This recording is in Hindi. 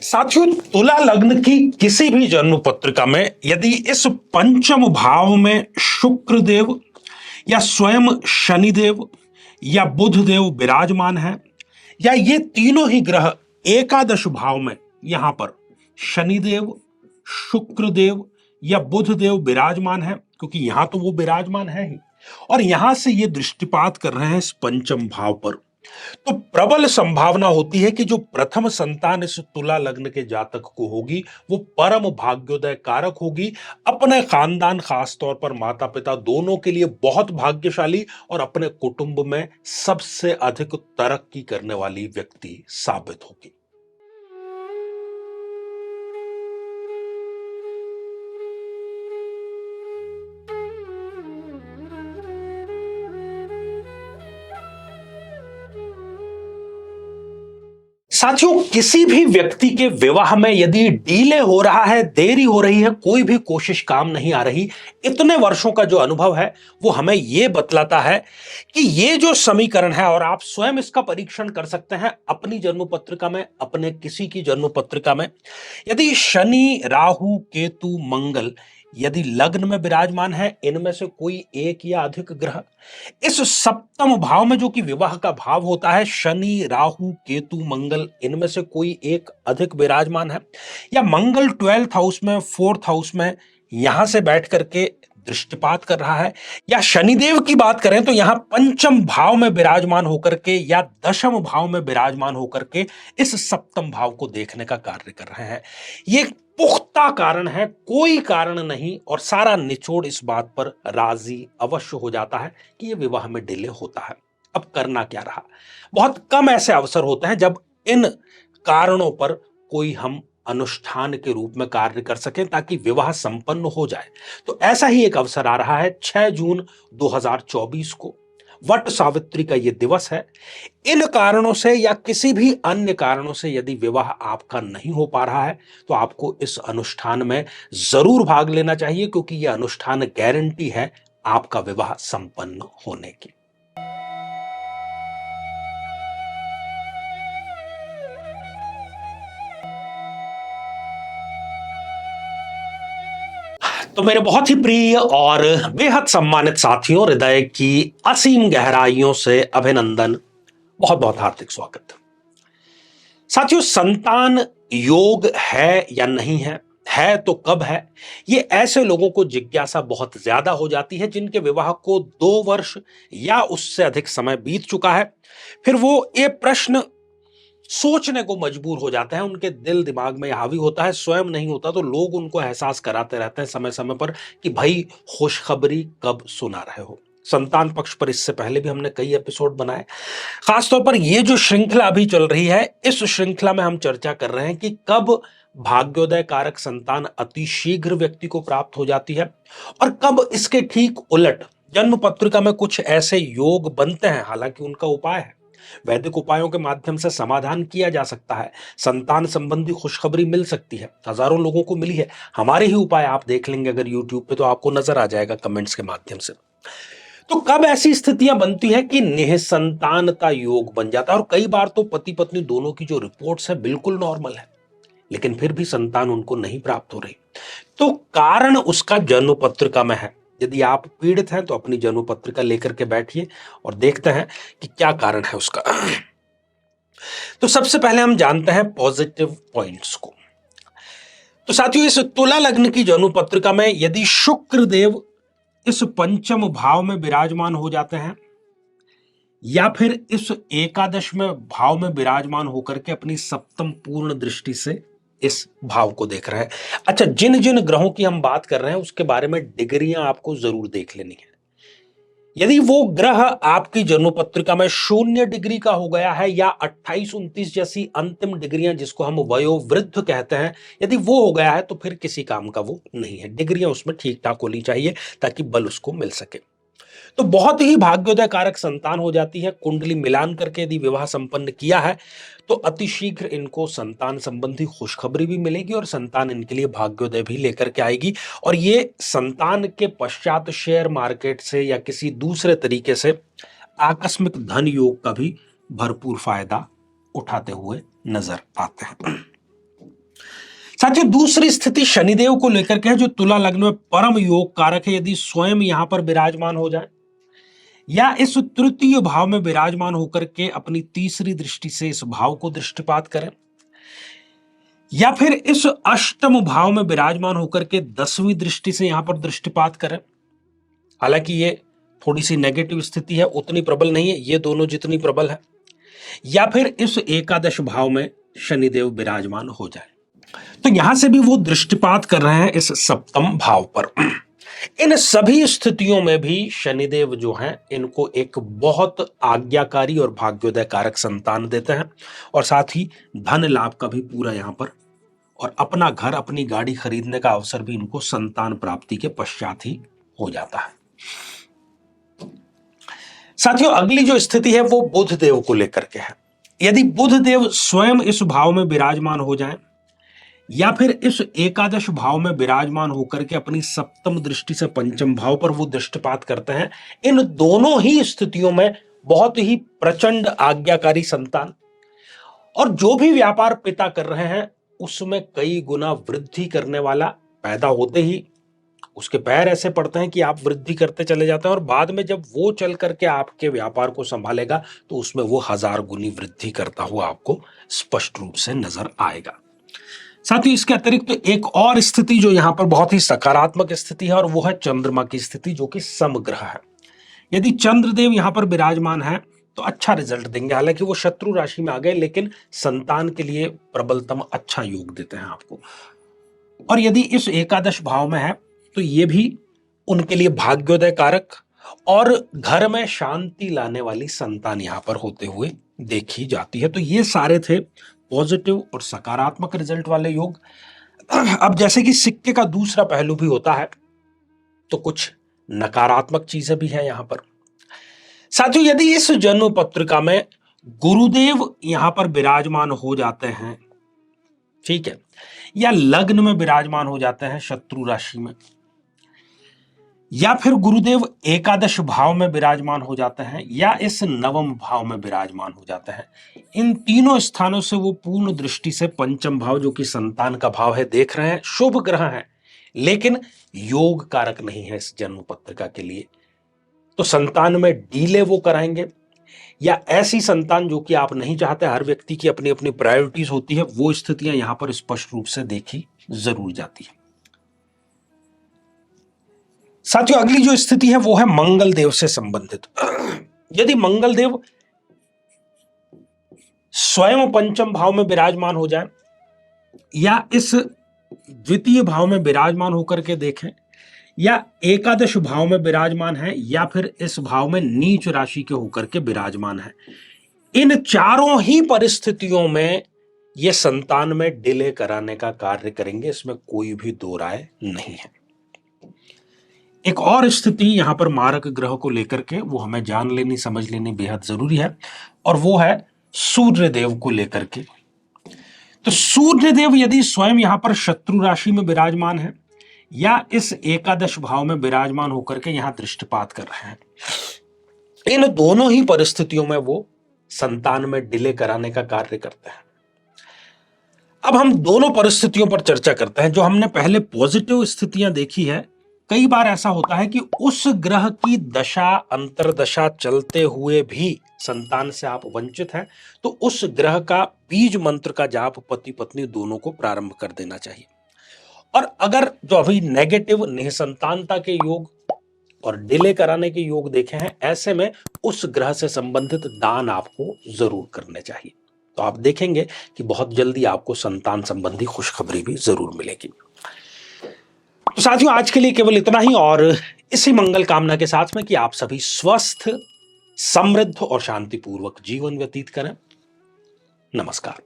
साथियों, तुला लग्न की किसी भी जन्म पत्रिका में यदि इस पंचम भाव में शुक्र देव या स्वयं शनिदेव या बुध देव विराजमान है, या ये तीनों ही ग्रह एकादश भाव में यहां पर शनिदेव, शुक्र देव या बुध देव विराजमान है, क्योंकि यहां तो वो विराजमान है ही, और यहां से ये दृष्टिपात कर रहे हैं इस पंचम भाव पर, तो प्रबल संभावना होती है कि जो प्रथम संतान इस तुला लग्न के जातक को होगी वो परम भाग्योदय कारक होगी। अपने खानदान, खास तौर पर माता पिता दोनों के लिए बहुत भाग्यशाली और अपने कुटुंब में सबसे अधिक तरक्की करने वाली व्यक्ति साबित होगी। साथियों, किसी भी व्यक्ति के विवाह में यदि डीले हो रहा है, देरी हो रही है, कोई भी कोशिश काम नहीं आ रही, इतने वर्षों का जो अनुभव है वो हमें यह बतलाता है कि ये जो समीकरण है, और आप स्वयं इसका परीक्षण कर सकते हैं अपनी जन्म पत्रिका में, अपने किसी की जन्म पत्रिका में, यदि शनि, राहु, केतु, मंगल यदि लग्न में विराजमान है, इनमें से कोई एक या अधिक ग्रह इस सप्तम भाव में, जो कि विवाह का भाव होता है, शनि, राहु, केतु, मंगल, इनमें से कोई एक अधिक विराजमान है, या मंगल 12th हाउस में, 4th हाउस में यहां से बैठ करके दृष्टिपात कर रहा है, या शनिदेव की बात करें तो यहां पंचम भाव में विराजमान होकर के या दशम भाव में विराजमान होकर के इस सप्तम भाव को देखने का कार्य कर रहे हैं। ये पुख्ता कारण है, कोई कारण नहीं, और सारा निचोड़ इस बात पर राजी अवश्य हो जाता है कि यह विवाह में डिले होता है। अब करना क्या रहा? बहुत कम ऐसे अवसर होते हैं जब इन कारणों पर कोई हम अनुष्ठान के रूप में कार्य कर सकें ताकि विवाह संपन्न हो जाए। तो ऐसा ही एक अवसर आ रहा है 6 जून 2024 को, वट सावित्री का यह दिवस है। इन कारणों से या किसी भी अन्य कारणों से यदि विवाह आपका नहीं हो पा रहा है तो आपको इस अनुष्ठान में जरूर भाग लेना चाहिए, क्योंकि यह अनुष्ठान गारंटी है आपका विवाह संपन्न होने की। तो मेरे बहुत ही प्रिय और बेहद सम्मानित साथियों, हृदय की असीम गहराइयों से अभिनंदन, बहुत बहुत हार्दिक स्वागत। साथियों, संतान योग है या नहीं है तो कब है, ये ऐसे लोगों को जिज्ञासा बहुत ज्यादा हो जाती है जिनके विवाह को 2 वर्ष या उससे अधिक समय बीत चुका है। फिर वो ये प्रश्न सोचने को मजबूर हो जाते हैं, उनके दिल दिमाग में हावी होता है, स्वयं नहीं होता तो लोग उनको एहसास कराते रहते हैं समय समय पर कि भाई खुशखबरी कब सुना रहे हो। संतान पक्ष पर इससे पहले भी हमने कई एपिसोड बनाए। खासतौर पर ये जो श्रृंखला अभी चल रही है, इस श्रृंखला में हम चर्चा कर रहे हैं कि कब भाग्योदय कारक संतान अति शीघ्र व्यक्ति को प्राप्त हो जाती है, और कब इसके ठीक उलट जन्म पत्रिका में कुछ ऐसे योग बनते हैं, हालांकि उनका उपाय है, वैदिक उपायों के माध्यम से समाधान किया जा सकता है, संतान संबंधी खुशखबरी मिल सकती है, हजारों लोगों को मिली है। हमारे ही उपाय आप देख लेंगे अगर यूट्यूब पे तो आपको नजर आ जाएगा कमेंट्स के माध्यम से। तो कब ऐसी स्थितियां बनती है कि निसंतानता योग बन जाता है, और कई बार तो पति पत्नी दोनों की जो रिपोर्ट्स है बिल्कुल नॉर्मल है, लेकिन फिर भी संतान उनको नहीं प्राप्त हो रही। तो कारण उसका जन्म पत्रिका में है। यदि आप पीड़ित हैं तो अपनी जन्म पत्रिका लेकर के बैठिए और देखते हैं कि क्या कारण है उसका। तो सबसे पहले हम जानते हैं पॉजिटिव पॉइंट्स को। तो साथियों, इस तुला लग्न की जन्म पत्रिका में यदि शुक्र देव इस पंचम भाव में विराजमान हो जाते हैं, या फिर इस एकादश में भाव में विराजमान होकर के अपनी सप्तम पूर्ण दृष्टि से इस भाव को देख रहे हैं। अच्छा, जिन जिन ग्रहों की हम बात कर रहे हैं उसके बारे में डिग्रियां आपको जरूर देख लेनी है। यदि वो ग्रह आपकी जन्म पत्रिका में 0 डिग्री का हो गया है, या 28, 29 जैसी अंतिम डिग्रियां जिसको हम वयोवृद्ध कहते हैं, यदि वो हो गया है तो फिर किसी काम का वो नहीं है। डिग्रियां उसमें ठीक ठाक होनी चाहिए ताकि बल उसको मिल सके। तो बहुत ही भाग्योदय कारक संतान हो जाती है। कुंडली मिलान करके यदि विवाह संपन्न किया है तो अतिशीघ्र इनको संतान संबंधी खुशखबरी भी मिलेगी और संतान इनके लिए भाग्योदय भी लेकर के आएगी, और ये संतान के पश्चात शेयर मार्केट से या किसी दूसरे तरीके से आकस्मिक धन योग का भी भरपूर फायदा उठाते हुए नजर आते हैं। साथियों दूसरी स्थिति शनिदेव को लेकर के है, जो तुला लग्न में परम योग कारक है। यदि स्वयं यहां पर विराजमान हो जाए या इस तृतीय भाव में विराजमान होकर के अपनी तीसरी दृष्टि से इस भाव को दृष्टिपात करें, या फिर इस अष्टम भाव में विराजमान होकर के 10वीं दृष्टि से यहां पर दृष्टिपात करें। हालांकि ये थोड़ी सी नेगेटिव स्थिति है, उतनी प्रबल नहीं है, ये दोनों जितनी प्रबल है। या फिर इस एकादश भाव में शनिदेव विराजमान हो जाए, तो यहां से भी वो दृष्टिपात कर रहे हैं इस सप्तम भाव पर। इन सभी स्थितियों में भी शनिदेव जो हैं इनको एक बहुत आज्ञाकारी और भाग्योदय कारक संतान देते हैं, और साथ ही धन लाभ का भी पूरा यहां पर, और अपना घर अपनी गाड़ी खरीदने का अवसर भी इनको संतान प्राप्ति के पश्चात ही हो जाता है। साथियों अगली जो स्थिति है वो बुध देव को लेकर के है। यदि बुध देव स्वयं इस भाव में विराजमान हो जाएं या फिर इस एकादश भाव में विराजमान होकर के अपनी सप्तम दृष्टि से पंचम भाव पर वो दृष्टिपात करते हैं, इन दोनों ही स्थितियों में बहुत ही प्रचंड आज्ञाकारी संतान, और जो भी व्यापार पिता कर रहे हैं उसमें कई गुना वृद्धि करने वाला पैदा होते ही उसके पैर ऐसे पड़ते हैं कि आप वृद्धि करते चले जाते हैं, और बाद में जब वो चल करके आपके व्यापार को संभालेगा तो उसमें वो 1000 गुनी वृद्धि करता हुआ आपको स्पष्ट रूप से नजर आएगा। साथ ही इसके अतिरिक्त एक और स्थिति जो यहां पर बहुत ही सकारात्मक स्थिति है, और वो है चंद्रमा की स्थिति, जो कि समग्रह है। यदि चंद्रदेव यहां पर विराजमान है तो अच्छा रिजल्ट देंगे। हालांकि वो शत्रु राशि में आ गए, लेकिन संतान के लिए प्रबलतम अच्छा योग देते हैं आपको। और यदि इस एकादश भाव में है तो ये भी उनके लिए भाग्योदय कारक और घर में शांति लाने वाली संतान यहां पर होते हुए देखी जाती है। तो ये सारे थे पॉजिटिव और सकारात्मक रिजल्ट वाले योग। अब जैसे कि सिक्के का दूसरा पहलू भी होता है, तो कुछ नकारात्मक चीजें भी हैं यहां पर। साथियों यदि इस जन्म पत्रिका में गुरुदेव यहां पर विराजमान हो जाते हैं, ठीक है, या लग्न में विराजमान हो जाते हैं शत्रु राशि में, या फिर गुरुदेव एकादश भाव में विराजमान हो जाते हैं, या इस नवम भाव में विराजमान हो जाते हैं, इन तीनों स्थानों से वो पूर्ण दृष्टि से पंचम भाव, जो कि संतान का भाव है, देख रहे हैं। शुभ ग्रह है लेकिन योग कारक नहीं है इस जन्म पत्रिका के लिए, तो संतान में डीले वो कराएंगे, या ऐसी संतान जो कि आप नहीं चाहते। हर व्यक्ति की अपनी अपनी प्रायोरिटीज होती है, वो स्थितियां यहां पर स्पष्ट रूप से देखी जरूर जाती है। साथियों अगली जो स्थिति है वो है मंगल देव से संबंधित। यदि मंगल देव स्वयं पंचम भाव में विराजमान हो जाए, या इस द्वितीय भाव में विराजमान होकर के देखें, या एकादश भाव में विराजमान है, या फिर इस भाव में नीच राशि के होकर के विराजमान है, इन चारों ही परिस्थितियों में ये संतान में डिले कराने का कार्य करेंगे, इसमें कोई भी दो राय नहीं है। एक और स्थिति यहां पर मारक ग्रह को लेकर के वो हमें जान लेनी समझ लेनी बेहद जरूरी है, और वो है सूर्य देव को लेकर के। तो सूर्य देव यदि स्वयं यहां पर शत्रु राशि में विराजमान है, या इस एकादश भाव में विराजमान होकर के यहां दृष्टिपात कर रहे हैं, इन दोनों ही परिस्थितियों में वो संतान में डिले कराने का कार्य करते हैं। अब हम दोनों परिस्थितियों पर चर्चा करते हैं। जो हमने पहले पॉजिटिव स्थितियां देखी है, कई बार ऐसा होता है कि उस ग्रह की दशा अंतरदशा चलते हुए भी संतान से आप वंचित हैं, तो उस ग्रह का बीज मंत्र का जाप पति पत्नी दोनों को प्रारंभ कर देना चाहिए। और अगर जो अभी नेगेटिव निसंतानता के योग और डिले कराने के योग देखे हैं, ऐसे में उस ग्रह से संबंधित दान आपको जरूर करने चाहिए। तो आप देखेंगे कि बहुत जल्दी आपको संतान संबंधी खुशखबरी भी जरूर मिलेगी। तो साथियों आज के लिए केवल इतना ही, और इसी मंगल कामना के साथ में कि आप सभी स्वस्थ, समृद्ध और शांतिपूर्वक जीवन व्यतीत करें। नमस्कार।